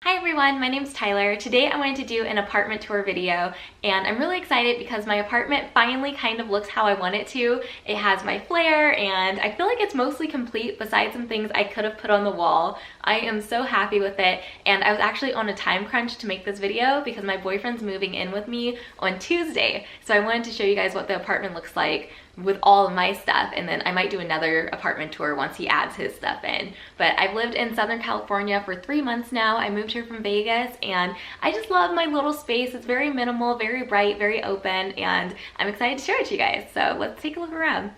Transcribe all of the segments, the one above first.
Hi everyone, my name's Tyler. Today I wanted to do an apartment tour video and I'm really excited because my apartment finally kind of looks how I want it to. It has my flair and I feel like it's mostly complete besides some things I could have put on the wall. I am so happy with it and I was actually on a time crunch to make this video because my boyfriend's moving in with me on Tuesday. So I wanted to show you guys what the apartment looks like with all of my stuff, and then I might do another apartment tour once he adds his stuff in. But I've lived in Southern California for 3 months now. I moved here from Vegas and I just love my little space. It's very minimal, very bright, very open, and I'm excited to show it to you guys. So let's take a look around.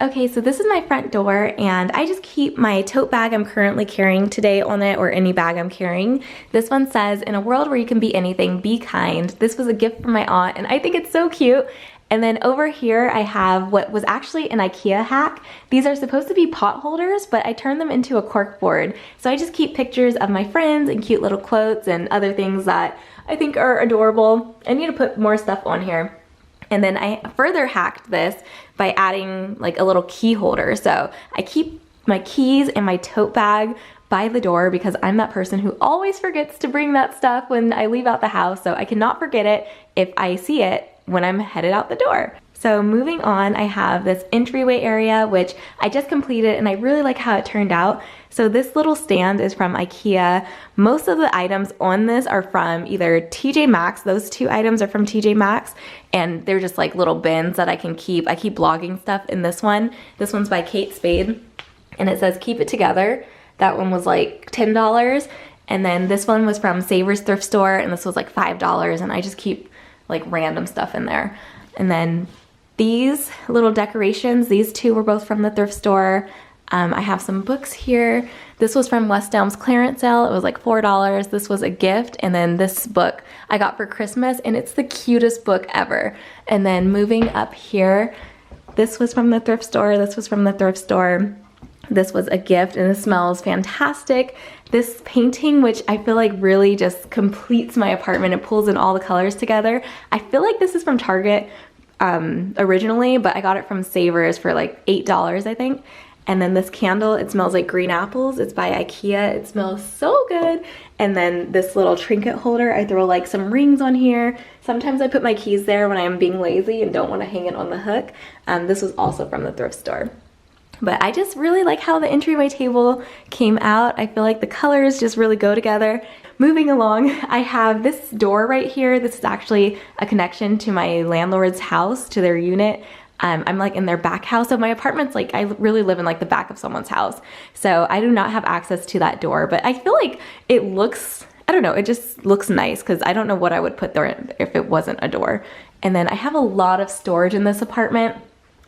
Okay, so this is my front door and I just keep my tote bag I'm currently carrying today on it, or any bag I'm carrying. This one says, "In a world where you can be anything, be kind." This was a gift from my aunt and I think it's so cute. And then over here I have what was actually an IKEA hack. These are supposed to be pot holders, but I turned them into a cork board. So I just keep pictures of my friends and cute little quotes and other things that I think are adorable. I need to put more stuff on here. And then I further hacked this by adding like a little key holder. So I keep my keys in my tote bag by the door because I'm that person who always forgets to bring that stuff when I leave out the house. So I cannot forget it if I see it when I'm headed out the door. So moving on, I have this entryway area, which I just completed and I really like how it turned out. So this little stand is from IKEA. Most of the items on this are from either TJ Maxx. Those two items are from TJ Maxx, and they're just like little bins that I can keep. I keep blogging stuff in this one. This one's by Kate Spade, and it says "Keep It Together." That one was like $10. And then this one was from Savers Thrift Store, and this was like $5, and I just keep like random stuff in there. And then these little decorations, these two were both from the thrift store. I have some books here. This was from West Elm's clearance sale. It was like $4. This was a gift. And then this book I got for Christmas, and it's the cutest book ever. And then moving up here, this was from the thrift store. This was from the thrift store. This was a gift and it smells fantastic. This painting, which I feel like really just completes my apartment, it pulls in all the colors together. I feel like this is from Target originally, but I got it from Savers for like $8, I think. And then this candle, it smells like green apples. It's by IKEA. It smells so good. And then this little trinket holder, I throw like some rings on here. Sometimes I put my keys there when I'm being lazy and don't want to hang it on the hook. This was also from the thrift store. But I just really like how the entryway table came out. I feel like the colors just really go together. Moving along, I have this door right here. This is actually a connection to my landlord's house, to their unit. I'm like in their back house. So my apartment's like, I really live in like the back of someone's house. So I do not have access to that door, but I feel like it looks, I don't know, it just looks nice because I don't know what I would put there if it wasn't a door. And then I have a lot of storage in this apartment.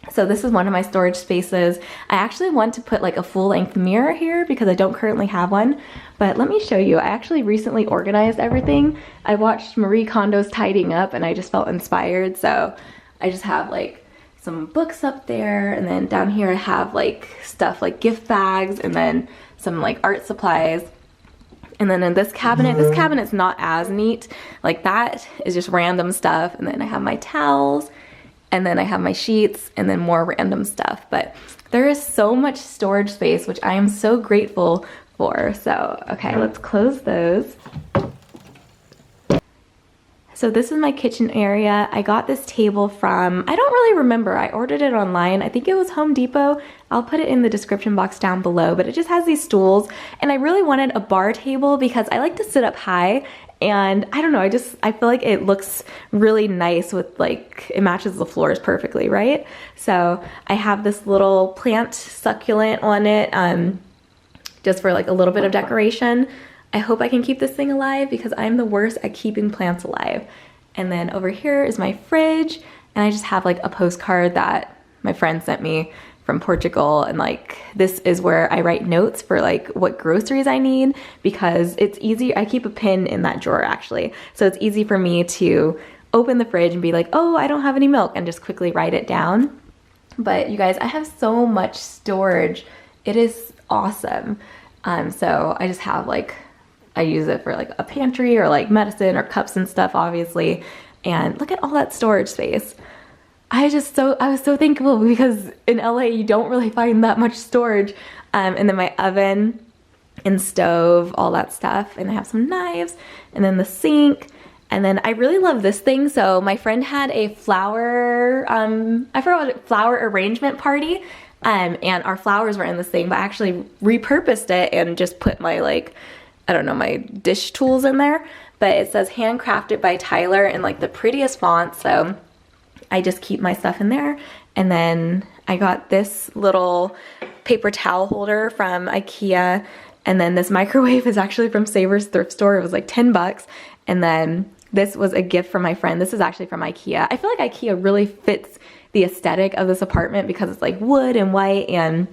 So this is one of my storage spaces. I actually want to put like a full-length mirror here because I don't currently have one. But let me show you. I actually recently organized everything. I watched Marie Kondo's Tidying Up and I just felt inspired. So I just have like some books up there, and then down here I have like stuff like gift bags and then some like art supplies. And then in this cabinet's not as neat. Like that is just random stuff. And then I have my towels. And then I have my sheets and then more random stuff. But there is so much storage space, which I am so grateful for. So, okay, let's close those. So this is my kitchen area. I got this table from, I don't really remember. I ordered it online. I think it was Home Depot. I'll put it in the description box down below, but it just has these stools. And I really wanted a bar table because I like to sit up high. And I don't know, I feel like it looks really nice with like, it matches the floors perfectly, right? So I have this little plant succulent on it, just for like a little bit of decoration. I hope I can keep this thing alive because I'm the worst at keeping plants alive. And then over here is my fridge, and I just have like a postcard that my friend sent me from Portugal, and like this is where I write notes for like what groceries I need because it's easy. I keep a pin in that drawer actually, so it's easy for me to open the fridge and be like, oh, I don't have any milk, and just quickly write it down. But you guys, I have so much storage. It is awesome. So I just have like, I use it for like a pantry or like medicine or cups and stuff, obviously. And look at all that storage space. I was so thankful because in LA you don't really find that much storage. And then my oven and stove, all that stuff. And I have some knives, and then the sink. And then I really love this thing. So my friend had a flower, I forgot what, flower arrangement party. And our flowers were in this thing, but I actually repurposed it and just put my, like, I don't know, my dish tools in there. But it says handcrafted by Tyler in like the prettiest font. So I just keep my stuff in there. And then I got this little paper towel holder from IKEA. And then this microwave is actually from Savers thrift store. It was like 10 bucks. And then this was a gift from my friend. This is actually from IKEA. I feel like IKEA really fits the aesthetic of this apartment because it's like wood and white and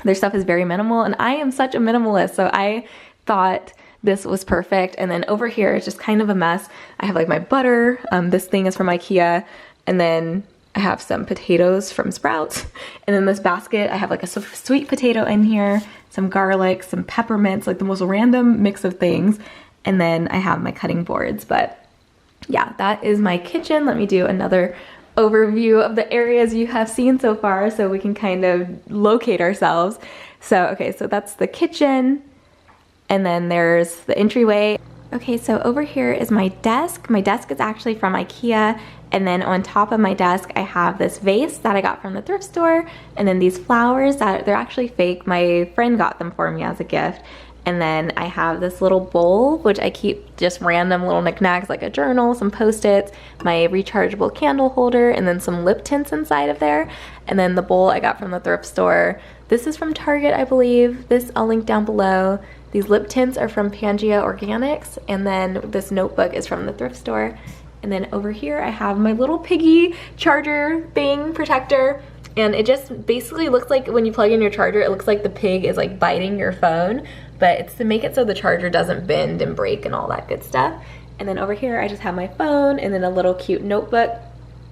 their stuff is very minimal. And I am such a minimalist, so I thought this was perfect. And then over here, it's just kind of a mess. I have like my butter. This thing is from IKEA. And then I have some potatoes from Sprouts. And then this basket, I have like a sweet potato in here, some garlic, some peppermints, like the most random mix of things. And then I have my cutting boards. But yeah, that is my kitchen. Let me do another overview of the areas you have seen so far so we can kind of locate ourselves. So, okay, so that's the kitchen. And then there's the entryway. Okay, so over here is my desk. My desk is actually from IKEA. And then on top of my desk, I have this vase that I got from the thrift store. And then these flowers that they're actually fake. My friend got them for me as a gift. And then I have this little bowl, which I keep just random little knickknacks like a journal, some Post-its, my rechargeable candle holder, and then some lip tints inside of there. And then the bowl I got from the thrift store. This is from Target, I believe. This I'll link down below. These lip tints are from Pangea Organics. And then this notebook is from the thrift store. And then over here I have my little piggy charger thing, protector. And it just basically looks like when you plug in your charger, it looks like the pig is like biting your phone. But it's to make it so the charger doesn't bend and break and all that good stuff. And then over here I just have my phone and then a little cute notebook.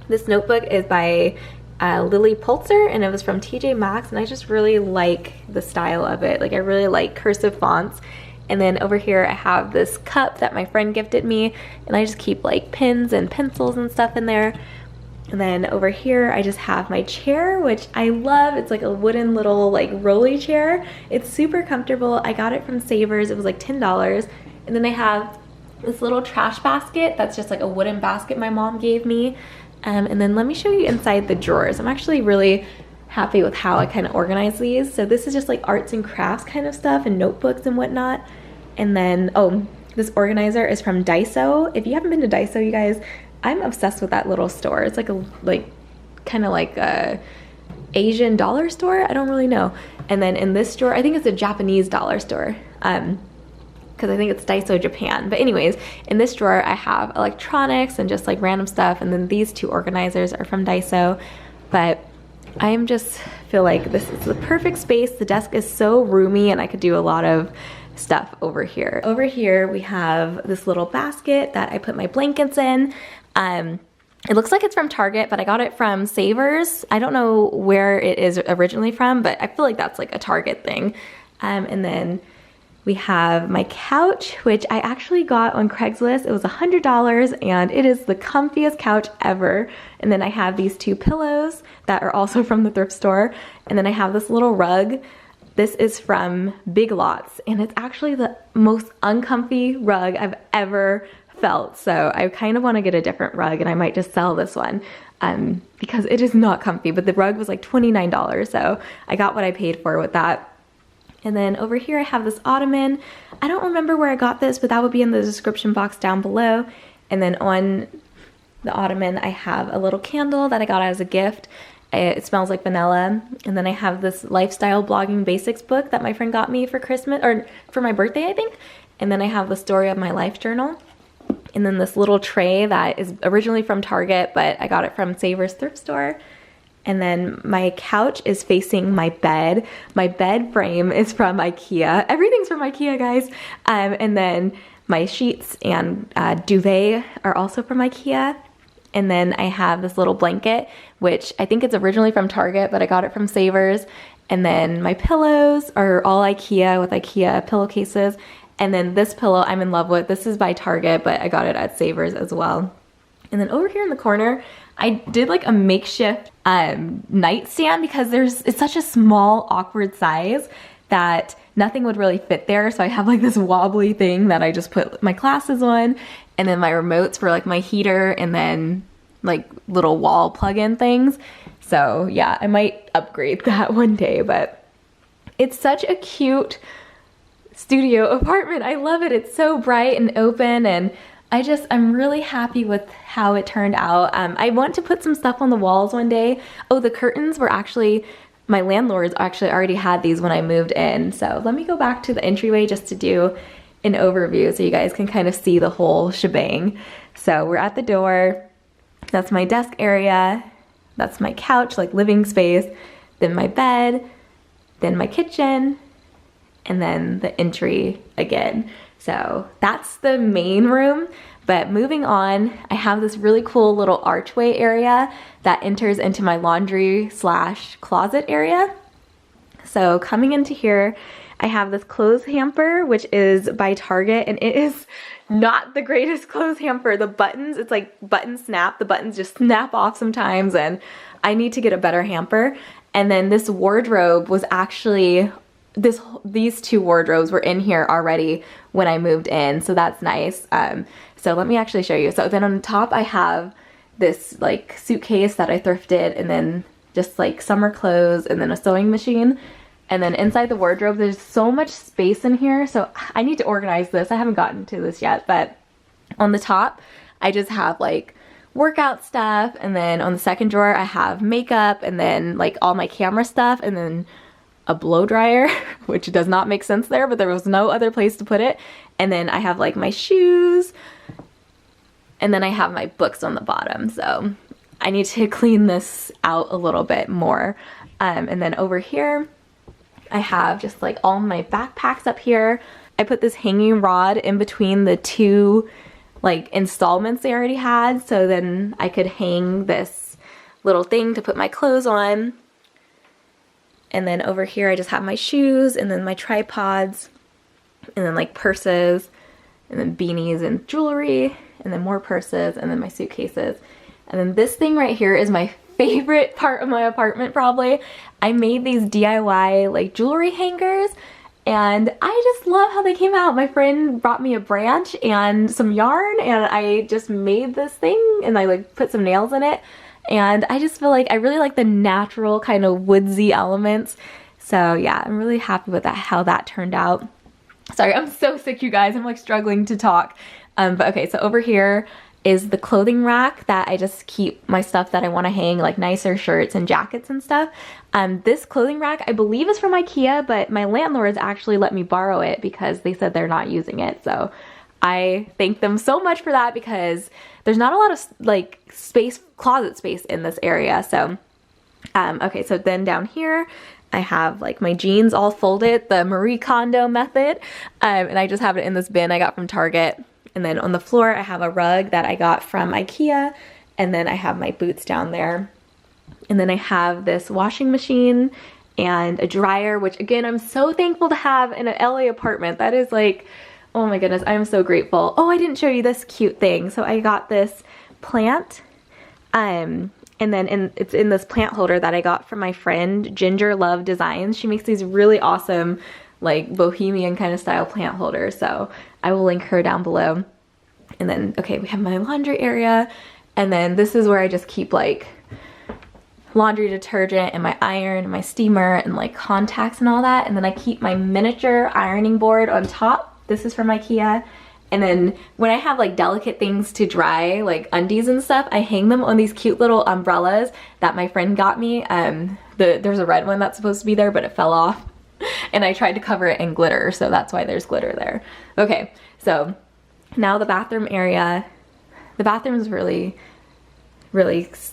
This notebook is by Lily Pulitzer and it was from TJ Maxx, and I just really like the style of it. Like I really like cursive fonts. And then over here I have this cup that my friend gifted me, and I just keep like pens and pencils and stuff in there. And then over here, I just have my chair, which I love. It's like a wooden little like rolly chair. It's super comfortable. I got it from Savers. It was like $10. And then I have this little trash basket. That's just like a wooden basket my mom gave me. And then let me show you inside the drawers. I'm actually really happy with how I kind of organize these. So this is just like arts and crafts kind of stuff and notebooks and whatnot. And then, oh, this organizer is from Daiso. If you haven't been to Daiso, you guys, I'm obsessed with that little store. It's like a kind of like a Asian dollar store. I don't really know. And then in this drawer, I think it's a Japanese dollar store because I think it's Daiso Japan. But anyways, in this drawer I have electronics and just like random stuff. And then these two organizers are from Daiso. But I just feel like this is the perfect space. The desk is so roomy and I could do a lot of stuff over here. Over here we have this little basket that I put my blankets in. It looks like it's from Target, but I got it from Savers. I don't know where it is originally from, but I feel like that's like a Target thing. And then we have my couch, which I actually got on Craigslist. It was $100 and it is the comfiest couch ever. And then I have these two pillows that are also from the thrift store. And then I have this little rug. This is from Big Lots, and it's actually the most uncomfy rug I've ever felt. So I kind of want to get a different rug, and I might just sell this one because it is not comfy. But the rug was like $29, so I got what I paid for with that. And then over here I have this ottoman. I don't remember where I got this, but that would be in the description box down below. And then on the ottoman I have a little candle that I got as a gift. It smells like vanilla. And then I have this lifestyle blogging basics book that my friend got me for Christmas, or for my birthday, I think. And then I have the story of my life journal. And then this little tray that is originally from Target, but I got it from Savers thrift store. And then my couch is facing my bed. My bed frame is from IKEA. Everything's from IKEA, guys. And then my sheets and duvet are also from IKEA. And then I have this little blanket, which I think it's originally from Target, but I got it from Savers. And then my pillows are all IKEA with IKEA pillowcases. And then this pillow I'm in love with. This is by Target, but I got it at Savers as well. And then over here in the corner, I did like a makeshift nightstand because it's such a small, awkward size that nothing would really fit there. So I have like this wobbly thing that I just put my glasses on, and then my remotes for like my heater, and then like little wall plug-in things. So yeah, I might upgrade that one day, but it's such a cute studio apartment. I love it. It's so bright and open, and I'm really happy with how it turned out. I want to put some stuff on the walls one day. Oh, the curtains were actually, my landlords actually already had these when I moved in. So let me go back to the entryway just to do an overview so you guys can kind of see the whole shebang. So we're at the door. That's my desk area. That's my couch, like living space. Then my bed, then my kitchen, and then the entry again. So that's the main room. But moving on, I have this really cool little archway area that enters into my laundry / closet area. So coming into here, I have this clothes hamper, which is by Target, and it is not the greatest clothes hamper. The buttons, it's like button snap. The buttons just snap off sometimes, and I need to get a better hamper. And then this wardrobe was actually, these two wardrobes were in here already when I moved in, so that's nice. So let me actually show you. So then on the top I have this like suitcase that I thrifted, and then just like summer clothes, and then a sewing machine. And then inside the wardrobe, there's so much space in here, so I need to organize this. I haven't gotten to this yet, but on the top, I just have like workout stuff, and then on the second drawer, I have makeup, and then like all my camera stuff, and then a blow dryer, which does not make sense there, but there was no other place to put it. And then I have like my shoes, and then I have my books on the bottom, so I need to clean this out a little bit more. And then over here, I have just like all my backpacks up here. I put this hanging rod in between the two like installments they already had, so then I could hang this little thing to put my clothes on. And then over here I just have my shoes, and then my tripods, and then like purses, and then beanies and jewelry, and then more purses, and then my suitcases. And then this thing right here is my favorite part of my apartment probably. I made these DIY like jewelry hangers, and I just love how they came out. My friend brought me a branch and some yarn, and I just made this thing, and I like put some nails in it, and I just feel like I really like the natural kind of woodsy elements. So yeah, I'm really happy with that, how that turned out. Sorry, I'm so sick, you guys. I'm like struggling to talk. But okay, so over here is the clothing rack that I just keep my stuff that I want to hang, like nicer shirts and jackets and stuff. This clothing rack I believe is from IKEA, but my landlords actually let me borrow it because they said they're not using it. So I thank them so much for that, because there's not a lot of like space, closet space in this area. So okay, so then down here I have like my jeans all folded, the Marie Kondo method, and I just have it in this bin I got from Target. And then on the floor, I have a rug that I got from IKEA, and then I have my boots down there. And then I have this washing machine and a dryer, which again, I'm so thankful to have in an LA apartment. That is like, oh my goodness, I'm so grateful. Oh, I didn't show you this cute thing. So I got this plant, and then it's in this plant holder that I got from my friend, Ginger Love Designs. She makes these really awesome like bohemian kind of style plant holders, so I will link her down below. And then, okay, we have my laundry area, and then this is where I just keep like laundry detergent and my iron and my steamer and like contacts and all that. And then I keep my miniature ironing board on top. This is from IKEA. And then when I have like delicate things to dry, like undies and stuff, I hang them on these cute little umbrellas that my friend got me. There's a red one that's supposed to be there, but it fell off. And I tried to cover it in glitter, so that's why there's glitter there. Okay, so now the bathroom area. The bathroom is really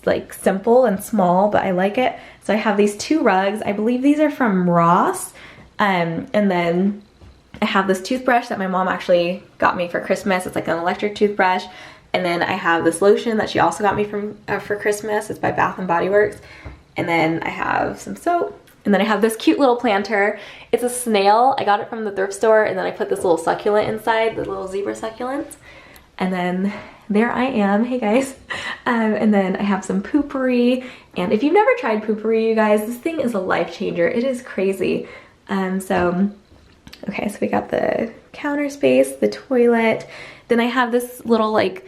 like simple and small, but I like it. So I have these two rugs. I believe these are from Ross. And then I have this toothbrush that my mom actually got me for Christmas. It's like an electric toothbrush. And then I have this lotion that she also got me for Christmas. It's by Bath & Body Works. And then I have some soap. And then I have this cute little planter. It's a snail. I got it from the thrift store, and then I put this little succulent inside, the little zebra succulents. And then there I am. Hey guys. And then I have some poopery. And if you've never tried poopery, you guys, this thing is a life changer. It is crazy. Okay, so we got the counter space, the toilet. Then I have this little like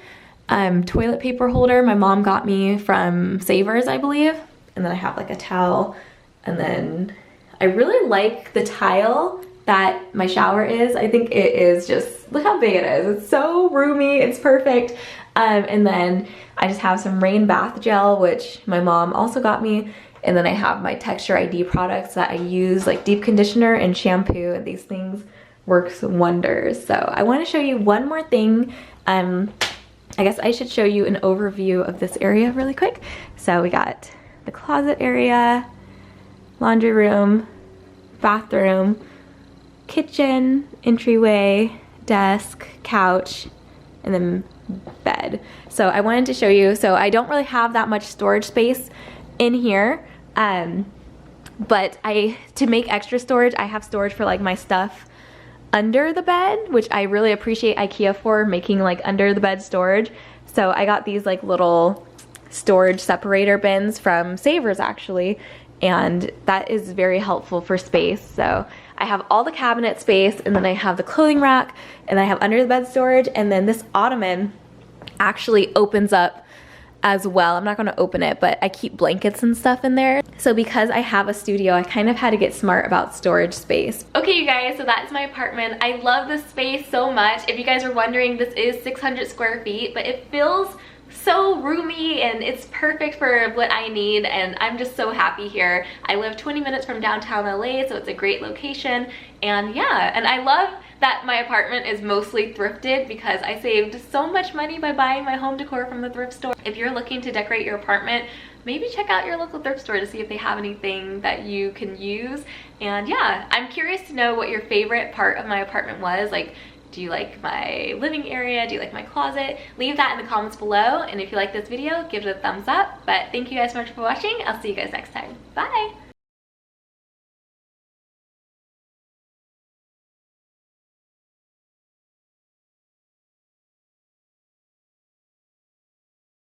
toilet paper holder my mom got me from Savers, I believe. And then I have like a towel. And then I really like the tile that my shower is. I think it is just, look how big it is. It's so roomy, it's perfect. And then I just have some rain bath gel, which my mom also got me. And then I have my Texture ID products that I use, like deep conditioner and shampoo, and these things works wonders. So I want to show you one more thing. I guess I should show you an overview of this area really quick. So we got the closet area, laundry room, bathroom, kitchen, entryway, desk, couch, and then bed. So I wanted to show you, so I don't really have that much storage space in here, but to make extra storage, I have storage for like my stuff under the bed, which I really appreciate IKEA for making like under the bed storage. So I got these like little storage separator bins from Savers actually, and that is very helpful for space. So I have all the cabinet space, and then I have the clothing rack, and I have under the bed storage, and then this ottoman actually opens up as well. I'm not gonna open it, but I keep blankets and stuff in there. So because I have a studio, I kind of had to get smart about storage space. Okay, you guys, so that's my apartment. I love this space so much. If you guys are wondering, this is 600 square feet, but it feels so roomy and it's perfect for what I need, and I'm just so happy here. I live 20 minutes from downtown LA, so it's a great location. And yeah, and I love that my apartment is mostly thrifted because I saved so much money by buying my home decor from the thrift store. If you're looking to decorate your apartment, maybe check out your local thrift store to see if they have anything that you can use. And yeah, I'm curious to know what your favorite part of my apartment was. Like, do you like my living area? Do you like my closet? Leave that in the comments below. And if you like this video, give it a thumbs up. But thank you guys so much for watching. I'll see you guys next time. Bye.